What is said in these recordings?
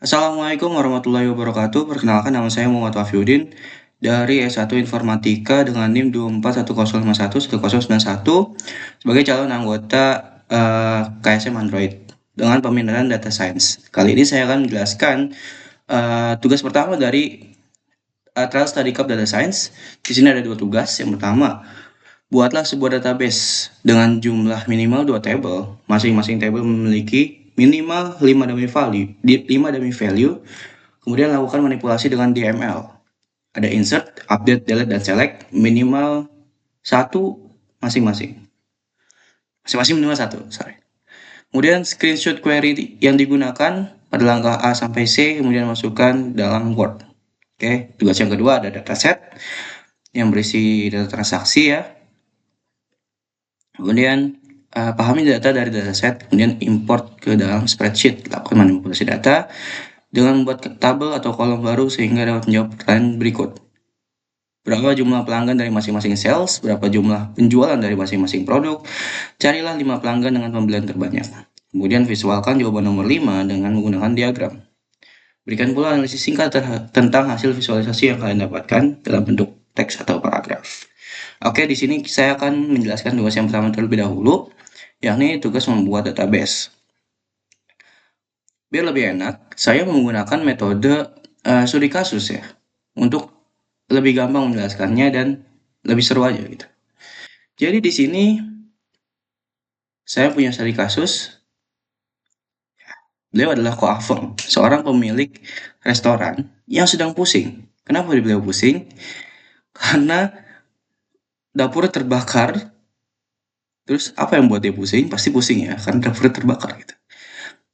Assalamualaikum warahmatullahi wabarakatuh. Perkenalkan nama saya Muhammad Wafiuddin dari S1 Informatika dengan NIM 24110511091 sebagai calon anggota KSM Android dengan peminatan Data Science. Kali ini saya akan menjelaskan tugas pertama dari Trial Study Cup Data Science. Di sini ada dua tugas. Yang pertama, buatlah sebuah database dengan jumlah minimal 2 table. Masing-masing table memiliki minimal 5 dummy value. Kemudian lakukan manipulasi dengan DML. Ada insert, update, delete, dan select minimal satu masing-masing. Masing-masing minimal satu, sorry. Kemudian screenshot query yang digunakan pada langkah A sampai C, kemudian masukkan dalam Word. Oke, tugas yang kedua ada dataset yang berisi data transaksi ya. Kemudian pahami data dari dataset, kemudian import ke dalam spreadsheet. Lakukan manipulasi data dengan membuat tabel atau kolom baru sehingga dapat menjawab pertanyaan berikut. Berapa jumlah pelanggan dari masing-masing sales, berapa jumlah penjualan dari masing-masing produk, carilah 5 pelanggan dengan pembelian terbanyak. Kemudian visualkan jawaban nomor 5 dengan menggunakan diagram. Berikan pula analisis singkat tentang hasil visualisasi yang kalian dapatkan dalam bentuk teks atau paragraf. Oke, di sini saya akan menjelaskan tugas yang pertama terlebih dahulu, yakni tugas membuat database. Biar lebih enak, saya menggunakan metode studi kasus ya, untuk lebih gampang menjelaskannya dan lebih seru aja gitu. Jadi di sini saya punya studi kasus. Beliau adalah Ko Afeng, seorang pemilik restoran yang sedang pusing. Kenapa beliau pusing? Karena dapur terbakar. Terus apa yang buat dia pusing? Pasti pusing ya, karena dapur terbakar gitu.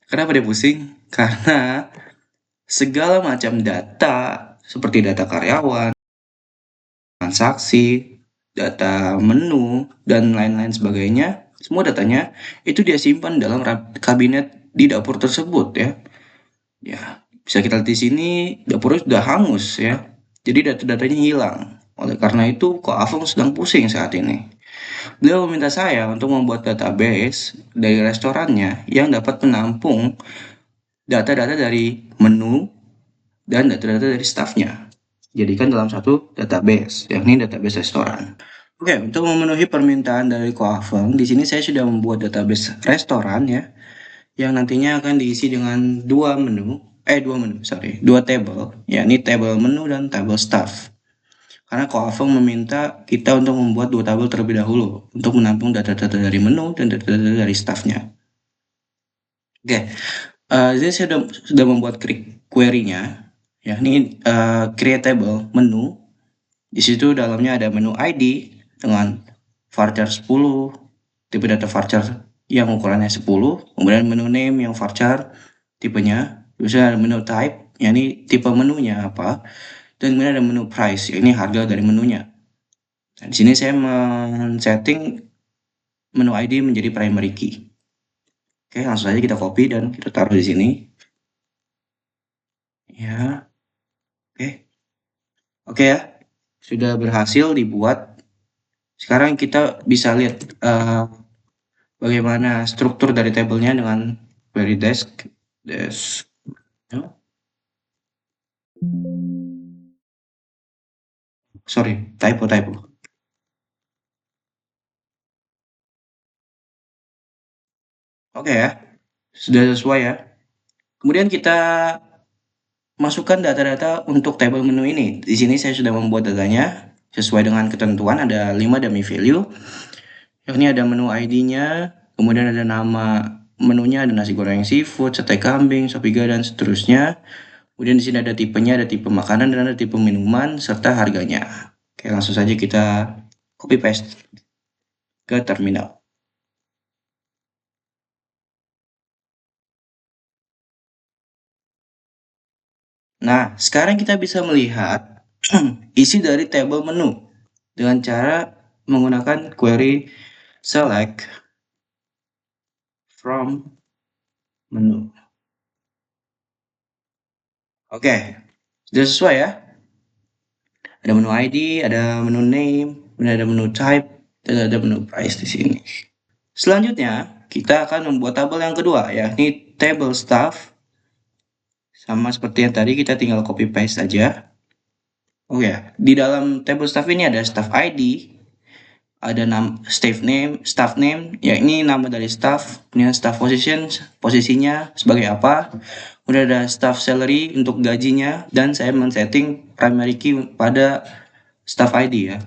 Kenapa dia pusing? Karena segala macam data seperti data karyawan, transaksi, data menu, dan lain-lain sebagainya, semua datanya itu dia simpan dalam kabinet di dapur tersebut ya. Ya, bisa kita lihat di sini dapurnya sudah hangus ya. Jadi data-datanya hilang. Oleh karena itu, Ko Afeng sedang pusing saat ini. Beliau meminta saya untuk membuat database dari restorannya yang dapat menampung data-data dari menu dan data-data dari staffnya. Jadikan dalam satu database, yakni database restoran. Oke, untuk memenuhi permintaan dari Ko Afeng, di sini saya sudah membuat database restoran ya, yang nantinya akan diisi dengan dua table, yakni table menu dan table staff. Karena Ko Afeng meminta kita untuk membuat dua tabel terlebih dahulu untuk menampung data-data dari menu dan data-data dari staffnya. Oke, jadi saya sudah membuat query-nya, yakni create table menu. Di situ dalamnya ada menu ID dengan varchar 10, tipe data varchar yang ukurannya 10, kemudian menu name yang varchar tipenya, terus ada menu type, yakni tipe menunya apa, dan kemudian ada menu price, ini harga dari menunya. Nah, di sini saya men-setting menu ID menjadi primary key. Oke, langsung saja kita copy dan kita taruh di sini. Ya, oke ya, sudah berhasil dibuat. Sekarang kita bisa lihat bagaimana struktur dari tabelnya dengan query desk. Sorry, typo. Oke ya, sudah sesuai ya. Kemudian kita masukkan data-data untuk table menu ini. Di sini saya sudah membuat datanya sesuai dengan ketentuan, ada 5 dummy value. Yakni ada menu ID-nya, kemudian ada nama menunya, ada nasi goreng seafood, sate kambing, sop iga, dan seterusnya. Kemudian di sini ada tipenya, ada tipe makanan, dan ada tipe minuman, serta harganya. Oke, langsung saja kita copy paste ke terminal. Nah, sekarang kita bisa melihat isi dari table menu dengan cara menggunakan query select from menu. Oke, sudah sesuai ya? Ada menu ID, ada menu name, kemudian ada menu type, dan ada menu price di sini. Selanjutnya, kita akan membuat tabel yang kedua, yakni table staff. Sama seperti yang tadi, kita tinggal copy paste aja. Oh ya, di dalam table staff ini ada staff ID, ada staff name, ya ini nama dari staff, kemudian staff position, posisinya sebagai apa, kemudian ada staff salary untuk gajinya, dan saya men-setting primary key pada staff ID ya.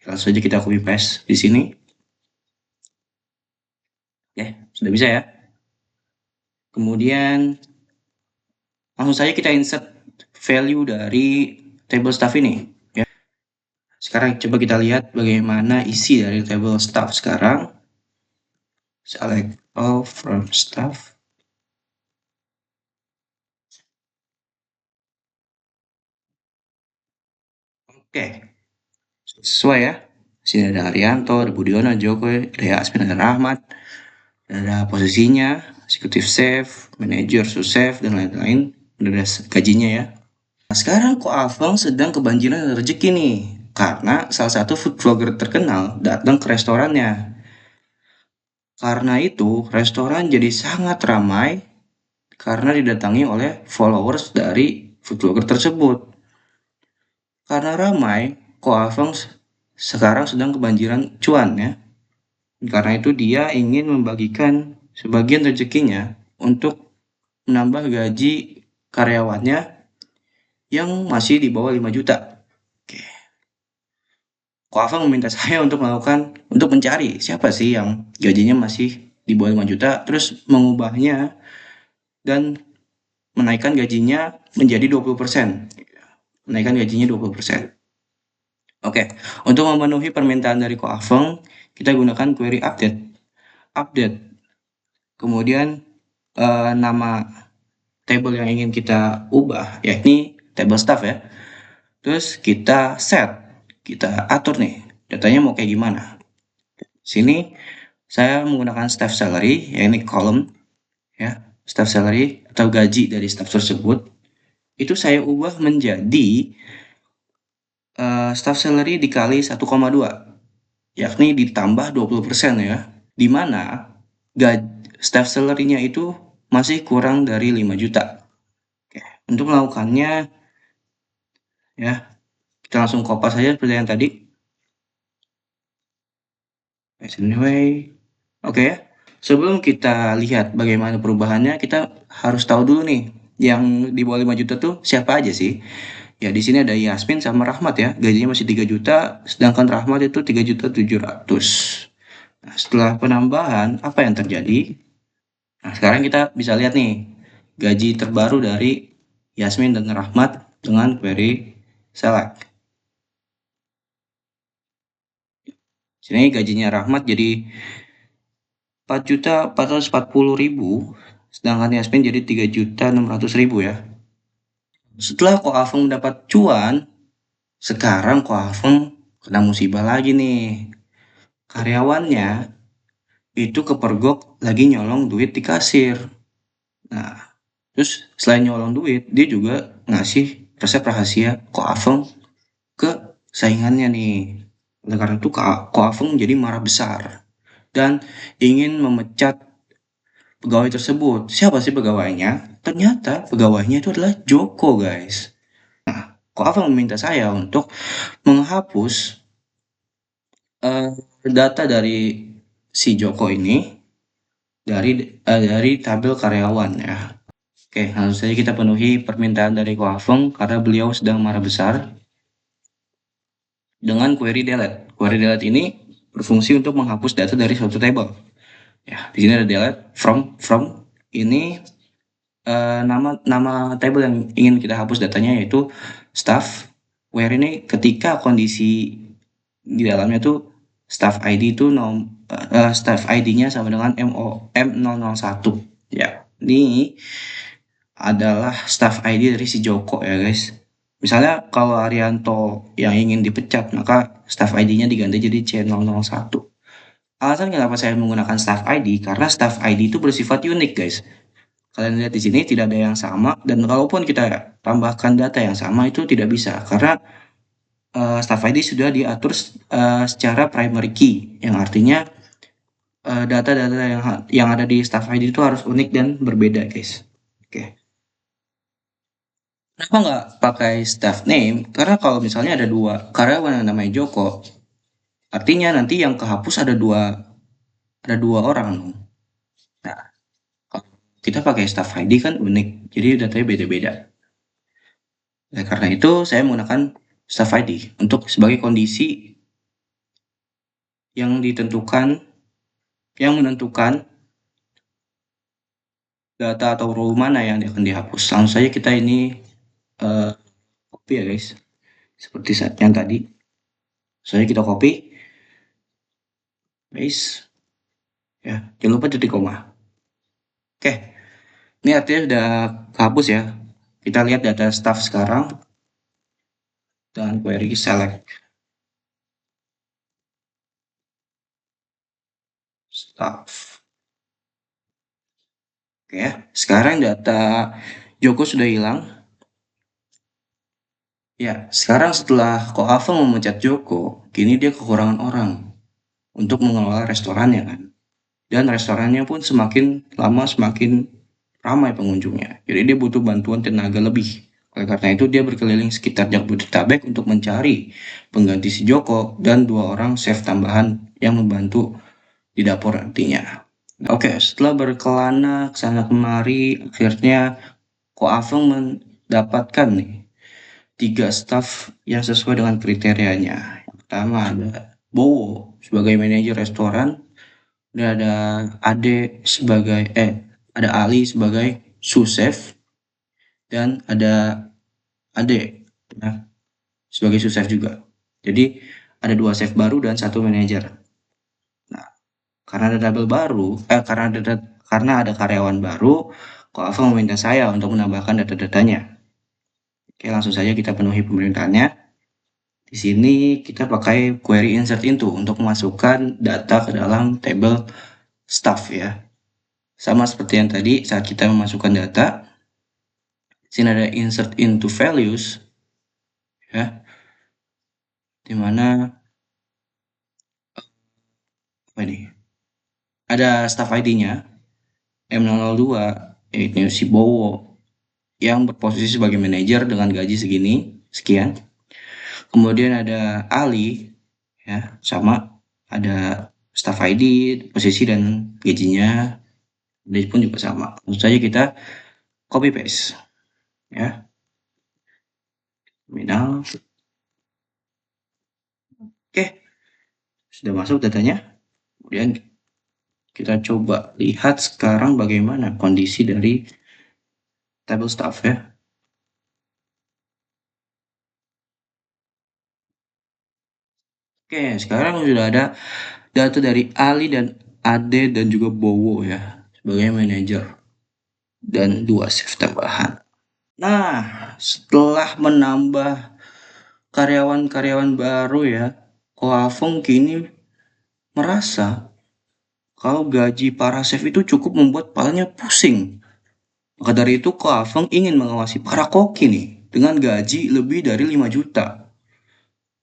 Langsung saja kita copy paste di sini. Oke, sudah bisa ya. Kemudian langsung saja kita insert value dari table staff ini. Ya. Sekarang coba kita lihat bagaimana isi dari table staff sekarang. Select all from staff. Oke, sesuai ya. Sini ada Arianto, ada Budiono, Joko, ada Yasmin, ada Rahmat, ada posisinya, executive chef, manager, sous-chef, dan lain-lain. Ada gajinya ya. Nah, sekarang Ko Afang sedang kebanjiran rezeki nih, karena salah satu food vlogger terkenal datang ke restorannya. Karena itu, restoran jadi sangat ramai karena didatangi oleh followers dari food vlogger tersebut. Karena ramai, Ko Afang sekarang sedang kebanjiran cuan ya. Karena itu dia ingin membagikan sebagian rezekinya untuk menambah gaji karyawannya yang masih di bawah 5 juta. Oke. Ko Afang meminta saya untuk mencari siapa sih yang gajinya masih di bawah 5 juta, terus mengubahnya dan menaikkan gajinya menjadi 20%. Menaikkan gajinya 20%. Oke, untuk memenuhi permintaan dari Ko Afeng, kita gunakan query update. Update. Kemudian nama table yang ingin kita ubah, yakni table staff ya. Terus kita set, kita atur nih, datanya mau kayak gimana. Sini saya menggunakan staff salary, yakni column ya, staff salary atau gaji dari staff tersebut. Itu saya ubah menjadi staff salary dikali 1,2, yakni ditambah 20% ya, di mana staff salary-nya itu masih kurang dari 5 juta. Oke, untuk melakukannya ya, kita langsung kopas saja seperti yang tadi. Anyway, oke ya. Sebelum kita lihat bagaimana perubahannya, kita harus tahu dulu nih, yang di bawah 5 juta tuh siapa aja sih? Ya, di sini ada Yasmin sama Rahmat ya, gajinya masih 3 juta, sedangkan Rahmat itu 3.700.000. Nah, setelah penambahan, apa yang terjadi? Nah, sekarang kita bisa lihat nih, gaji terbaru dari Yasmin dan Rahmat dengan query select. Sini gajinya Rahmat jadi 4.440.000, sedangkan Yasmin jadi 3.600.000 ya. Setelah Ko Afeng dapat cuan, sekarang Ko Afeng kena musibah lagi nih. Karyawannya itu kepergok lagi nyolong duit di kasir. Nah, terus selain nyolong duit, dia juga ngasih resep rahasia Ko Afeng ke saingannya nih. Oleh karena itu Ko Afeng jadi marah besar dan ingin memecat pegawai tersebut. Siapa sih pegawainya? Ternyata pegawainya itu adalah Joko, guys. Ko Afeng meminta saya untuk menghapus data dari si Joko ini dari tabel karyawan ya. Oke, langsung saja kita penuhi permintaan dari Ko Afeng karena beliau sedang marah besar dengan query delete. Query delete ini berfungsi untuk menghapus data dari suatu table. Ya, di sini ada delete from ini nama table yang ingin kita hapus datanya yaitu staff, where ini ketika kondisi di dalamnya tuh staff ID itu staff ID-nya sama dengan M001 ya. Ini adalah staff ID dari si Joko ya guys. Misalnya kalau Arianto yang ingin dipecat, maka staff ID-nya diganti jadi C001. Alasan kenapa saya menggunakan staff ID karena staff ID itu bersifat unik guys. Kalian lihat di sini tidak ada yang sama, dan kalaupun kita tambahkan data yang sama itu tidak bisa karena staff ID sudah diatur secara primary key, yang artinya data-data yang ada di staff ID itu harus unik dan berbeda guys. Oke. Kenapa nggak pakai staff name? Karena kalau misalnya ada dua karyawan yang namanya Joko, artinya nanti yang kehapus ada dua orang dong. Nah, kalau kita pakai staff ID kan unik, jadi datanya beda-beda. Oleh karena itu, saya menggunakan staff ID untuk sebagai kondisi yang ditentukan, yang menentukan data atau role mana yang akan dihapus. Langsung saja kita ini copy ya guys, seperti yang tadi. Saya kita copy, paste, ya. Jangan lupa titik koma. Oke, ini artinya sudah kehapus ya. Kita lihat data staff sekarang dengan query select staff. Oke ya, sekarang data Joko sudah hilang. Ya, sekarang setelah Koafa memecat Joko, kini dia kekurangan orang untuk mengelola restorannya kan. Dan restorannya pun semakin lama semakin ramai pengunjungnya. Jadi dia butuh bantuan tenaga lebih. Oleh karena itu dia berkeliling sekitar Jabodetabek untuk mencari pengganti si Joko dan 2 orang chef tambahan yang membantu di dapur nantinya. Oke, setelah berkelana ke sana kemari, akhirnya Ko Aveng mendapatkan nih 3 staf yang sesuai dengan kriterianya. Yang pertama ada Bowo sebagai manajer restoran, dan ada Ali sebagai sous chef, dan ada Ade ya, sebagai sous chef juga. Jadi ada 2 chef baru dan 1 manajer. Nah, karena ada karyawan baru, Ko Ava meminta saya untuk menambahkan data-datanya. Oke, langsung saja kita penuhi pemerintahannya. Di sini kita pakai query insert into untuk memasukkan data ke dalam table staff ya. Sama seperti yang tadi saat kita memasukkan data. Di sini ada insert into values ya, dimana apa ini? Ada staff ID-nya M002, yaitu si Bowo yang berposisi sebagai manajer dengan gaji segini sekian. Kemudian ada Ali ya, sama ada staff ID, posisi dan gajinya, dia pun juga sama. Langsung saja kita copy paste ya. Terminal. Oke, sudah masuk datanya. Kemudian kita coba lihat sekarang bagaimana kondisi dari table staff ya. Oke, sekarang sudah ada data dari Ali dan Ade dan juga Bowo ya sebagai manajer dan 2 shift tambahan. Nah, setelah menambah karyawan-karyawan baru ya, Koafeng kini merasa kalau gaji para chef itu cukup membuat kepalanya pusing. Maka dari itu Koafeng ingin mengawasi para koki nih dengan gaji lebih dari 5 juta.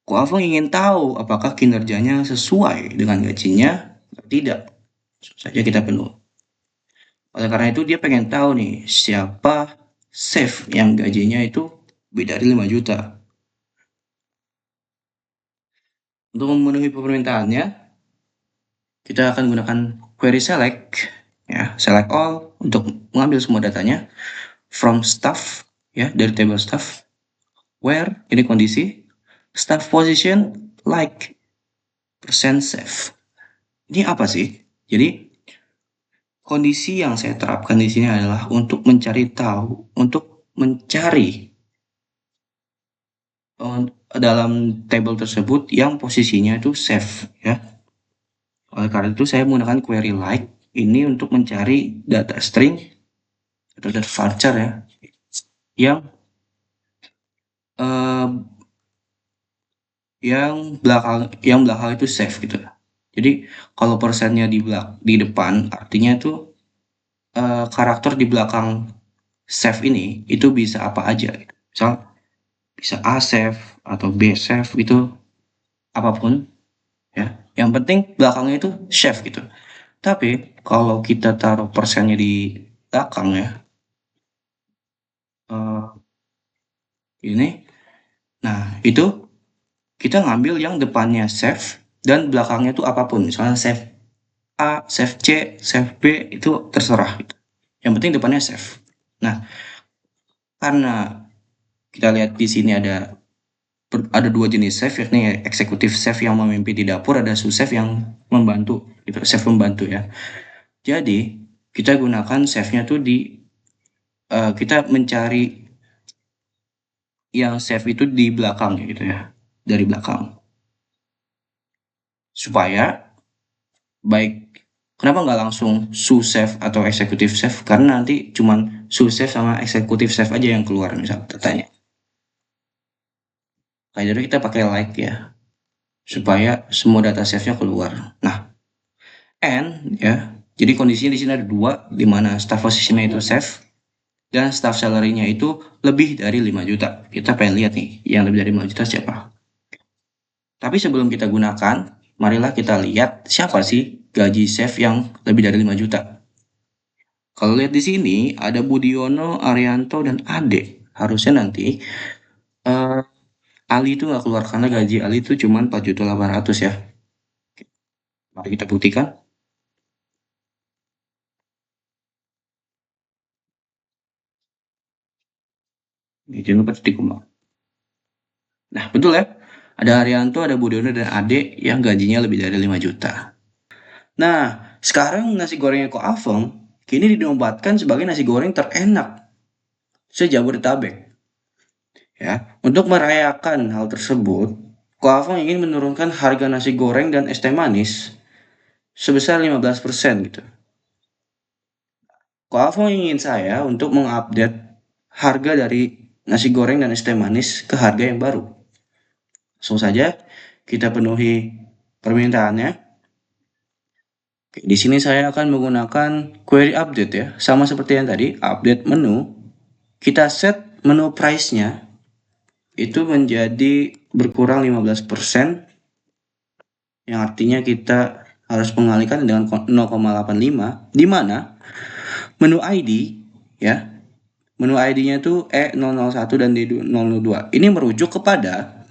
Koafeng ingin tahu apakah kinerjanya sesuai dengan gajinya atau tidak. Saja kita penuh. Oleh karena itu dia pengen tahu nih siapa chef yang gajinya itu lebih dari 5 juta. Untuk memenuhi permintaannya, kita akan gunakan query select ya, select all untuk mengambil semua datanya from staff ya, dari table staff, where ini kondisi, staff position like percent chef. Ini apa sih? Jadi kondisi yang saya terapkan di sini adalah untuk mencari dalam table tersebut yang posisinya itu chef ya. Oleh karena itu saya menggunakan query like ini untuk mencari data string atau data varchar ya yang eh, yang belakang itu chef gitu. Jadi kalau persennya di depan artinya itu karakter di belakang chef ini itu bisa apa aja gitu. Misal bisa A chef atau B chef itu apapun ya. Yang penting belakangnya itu chef gitu. Tapi kalau kita taruh persennya di belakang ya, Ini. Nah, itu kita ngambil yang depannya save dan belakangnya tuh apapun. Misalnya save A, save C, save B, itu terserah gitu. Yang penting depannya save. Nah, karena kita lihat di sini ada dua jenis save, yakni eksekutif save yang memimpin di dapur, ada sous-save yang membantu, gitu, save membantu ya. Jadi, kita gunakan save-nya tuh kita mencari yang save itu di belakang gitu ya, dari belakang. Supaya baik, kenapa nggak langsung sous-save atau executive save? Karena nanti cuman sous-save sama executive save aja yang keluar misal datanya. Kayak jadi kita pakai like ya, supaya semua data save-nya keluar. Nah, and ya, jadi kondisinya di sini ada dua, di mana staff position-nya itu save dan staff salary-nya itu lebih dari 5 juta. Kita pengen lihat nih, yang lebih dari 5 juta siapa. Tapi sebelum kita gunakan, marilah kita lihat siapa sih gaji save yang lebih dari 5 juta. Kalau lihat di sini ada Budiono, Arianto, dan Ade. Harusnya nanti eh, Ali itu nggak keluar karena gaji Ali itu cuma 4.800.000 ya. Mari kita buktikan. Jangan lupa titik koma. Nah, betul ya. Ada Arianto, ada Budiono, dan Ade yang gajinya lebih dari 5 juta. Nah, sekarang nasi gorengnya Ko Afeng kini dinobatkan sebagai nasi goreng terenak se-Jabodetabek. Ya, untuk merayakan hal tersebut, Ko Afeng ingin menurunkan harga nasi goreng dan es teh manis sebesar 15% gitu. Ko Afeng ingin saya untuk mengupdate harga dari nasi goreng dan es teh manis ke harga yang baru. Langsung saja kita penuhi permintaannya. Oke, di sini saya akan menggunakan query update ya, sama seperti yang tadi, update menu. Kita set menu price-nya itu menjadi berkurang 15%, yang artinya kita harus mengalihkan dengan 0,85, di mana menu ID ya, menu ID-nya itu E001 dan D002. Ini merujuk kepada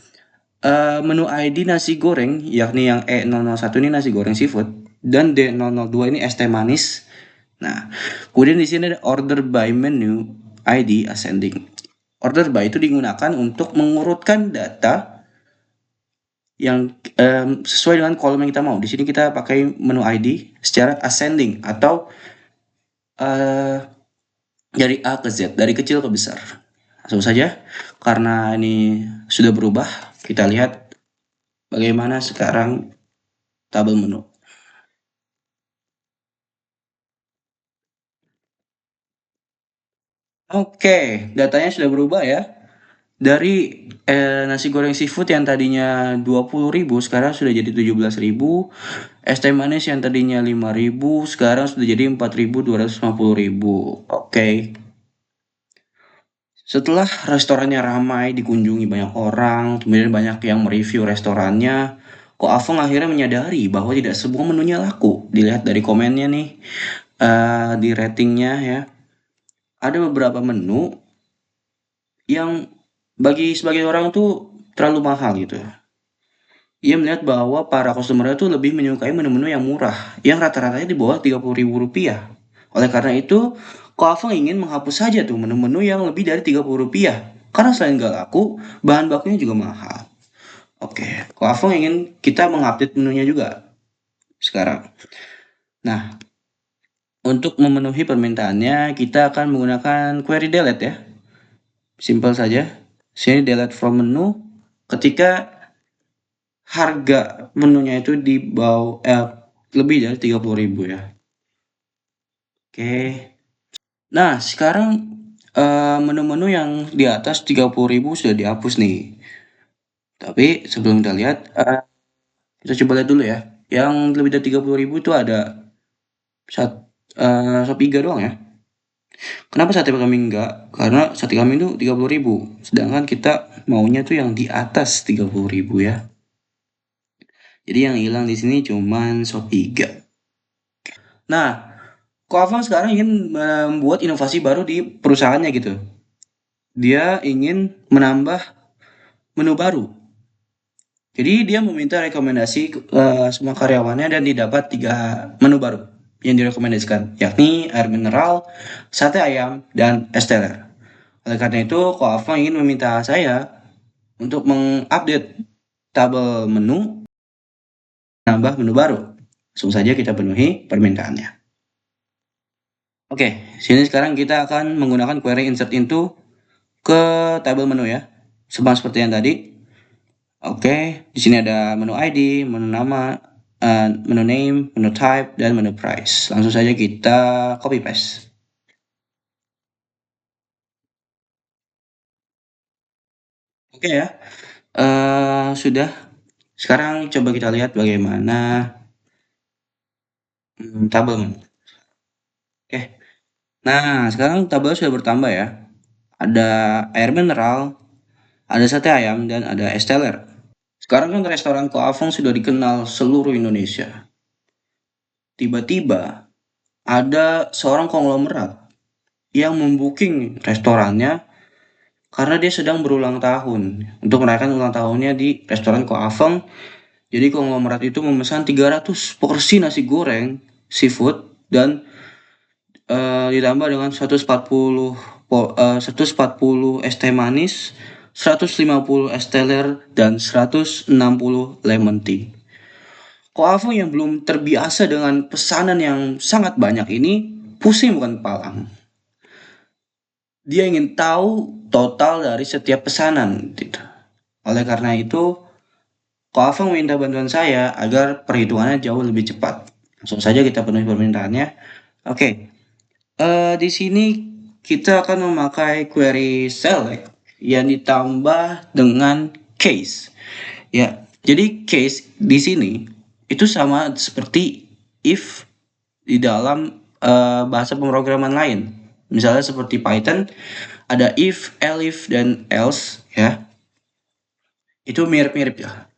menu ID nasi goreng, yakni yang E001 ini nasi goreng seafood dan D002 ini es teh manis. Nah, kemudian di sini ada order by menu ID ascending. Order by itu digunakan untuk mengurutkan data yang sesuai dengan kolom yang kita mau. Di sini kita pakai menu ID secara ascending atau dari A ke Z, dari kecil ke besar. Langsung saja, karena ini sudah berubah, kita lihat bagaimana sekarang tabel menu. Oke, datanya sudah berubah ya. Dari nasi goreng seafood yang tadinya 20.000 sekarang sudah jadi 17.000. Es teh manis yang tadinya 5.000 sekarang sudah jadi 4.250.000. Oke. Setelah restorannya ramai dikunjungi banyak orang, kemudian banyak yang mereview restorannya, Ko Afeng akhirnya menyadari bahwa tidak semua menunya laku. Dilihat dari komennya nih, di ratingnya ya, ada beberapa menu yang bagi sebagian orang tuh terlalu mahal gitu. Ia melihat bahwa para customer itu lebih menyukai menu-menu yang murah, yang rata-ratanya di bawah 30.000 rupiah. Oleh karena itu, Ko Afeng ingin menghapus saja tuh menu-menu yang lebih dari 30 rupiah. Karena selain gak laku, bahan bakunya juga mahal. Oke, Ko Afeng ingin kita mengupdate menunya juga sekarang. Nah, untuk memenuhi permintaannya, kita akan menggunakan query delete ya. Simple saja. Sini delete from menu. Ketika harga menunya itu di bawah lebih dari 30.000 ya. Oke. Nah, sekarang menu-menu yang di atas 30.000 sudah dihapus nih. Tapi sebelum kita lihat, kita coba lihat dulu ya. Yang lebih dari 30.000 itu ada sop iga doang ya. Kenapa sate kambing enggak? Karena sate kambing itu 30.000. Sedangkan kita maunya tuh yang di atas 30.000 ya. Jadi yang hilang di sini cuman sop iga. Nah, Ko Afang sekarang ingin membuat inovasi baru di perusahaannya gitu. dia ingin menambah menu baru. Jadi dia meminta rekomendasi semua karyawannya dan didapat 3 menu baru yang direkomendasikan, yakni air mineral, sate ayam, dan es teler. Oleh karena itu, Ko Afang ingin meminta saya untuk mengupdate tabel menu, nambah menu baru. Langsung saja kita penuhi permintaannya. Oke, sini sekarang kita akan menggunakan query insert into ke tabel menu ya. Sama seperti yang tadi. Oke, di sini ada menu ID, menu nama, menu name, menu type, dan menu price. Langsung saja kita copy paste. Oke ya, sudah. Sekarang coba kita lihat bagaimana tabel menu. Oke, nah sekarang tabel sudah bertambah ya. Ada air mineral, ada sate ayam, dan ada es teler. Sekarang kan restoran Ko Afang sudah dikenal seluruh Indonesia. Tiba-tiba ada seorang konglomerat yang membooking restorannya karena dia sedang berulang tahun untuk merayakan ulang tahunnya di restoran Ko Afang. Jadi konglomerat itu memesan 300 porsi nasi goreng seafood dan ditambah dengan 140 es teh manis, 150 es teler, dan 160 lemon tea. Ko Afang yang belum terbiasa dengan pesanan yang sangat banyak ini pusing bukan palang. Dia ingin tahu total dari setiap pesanan gitu. Oleh karena itu, Ko Afang minta bantuan saya agar perhitungannya jauh lebih cepat. Langsung saja kita penuhi permintaannya. Oke, di sini kita akan memakai query select yang ditambah dengan case. Ya, jadi case di sini itu sama seperti if di dalam bahasa pemrograman lain. Misalnya seperti Python, ada if, elif, dan else ya. Itu mirip-mirip ya.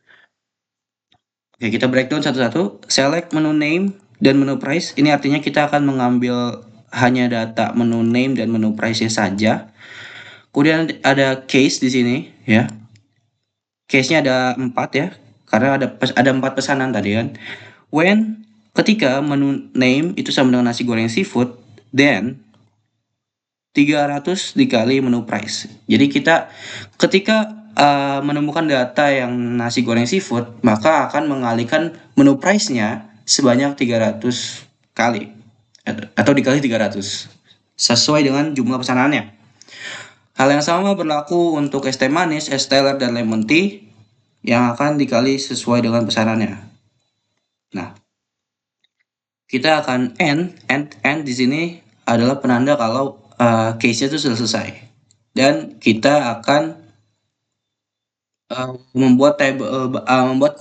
Oke, kita breakdown satu-satu. Select menu name dan menu price. Ini artinya kita akan mengambil hanya data menu name dan menu price-nya saja. Kemudian ada case di sini ya. Case-nya ada 4 ya. Karena ada 4 pesanan tadi kan. When ketika menu name itu sama dengan nasi goreng seafood, then 300 dikali menu price. Jadi kita ketika menemukan data yang nasi goreng seafood, maka akan mengalihkan menu price-nya sebanyak 300 kali atau dikali 300 sesuai dengan jumlah pesanannya. Hal yang sama berlaku untuk es teh manis, es teler, dan lemon tea yang akan dikali sesuai dengan pesanannya. Nah, kita akan end di sini adalah penanda kalau case-nya itu sudah selesai. Dan kita akan membuat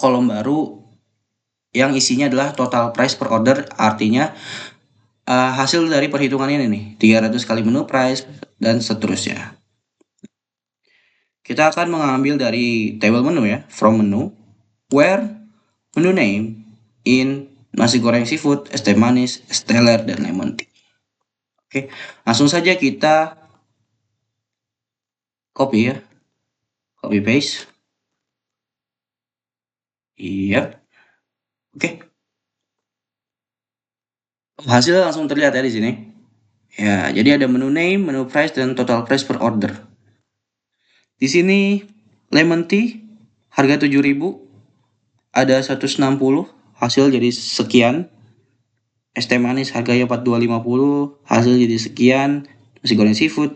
kolom baru yang isinya adalah total price per order, artinya hasil dari perhitungan ini nih, 300 kali menu price dan seterusnya. Kita akan mengambil dari table menu ya, from menu, where menu name in nasi goreng seafood, es teh manis, es teler, dan lemon tea. Oke, langsung saja kita copy ya, copy paste. Iya. Oke. Hasilnya langsung terlihat ya di sini. Ya, jadi ada menu name, menu price, dan total price per order. Di sini lemon tea harga 7.000, ada 160, hasil jadi sekian. Es teh manis harganya 42.50, hasil jadi sekian. Nasi goreng seafood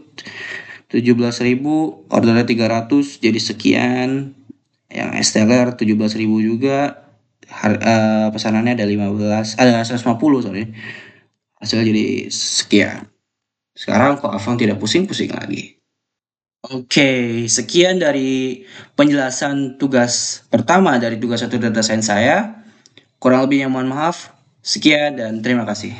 17.000, ordernya 300 jadi sekian. Yang es teler 17.000 juga. Pesanannya ada 150 sorry. Hasilnya jadi sekian. Sekarang Ko Afang tidak pusing-pusing lagi. Oke, sekian dari penjelasan tugas pertama dari tugas 1 data science saya. Kurang lebihnya mohon maaf. Sekian dan terima kasih.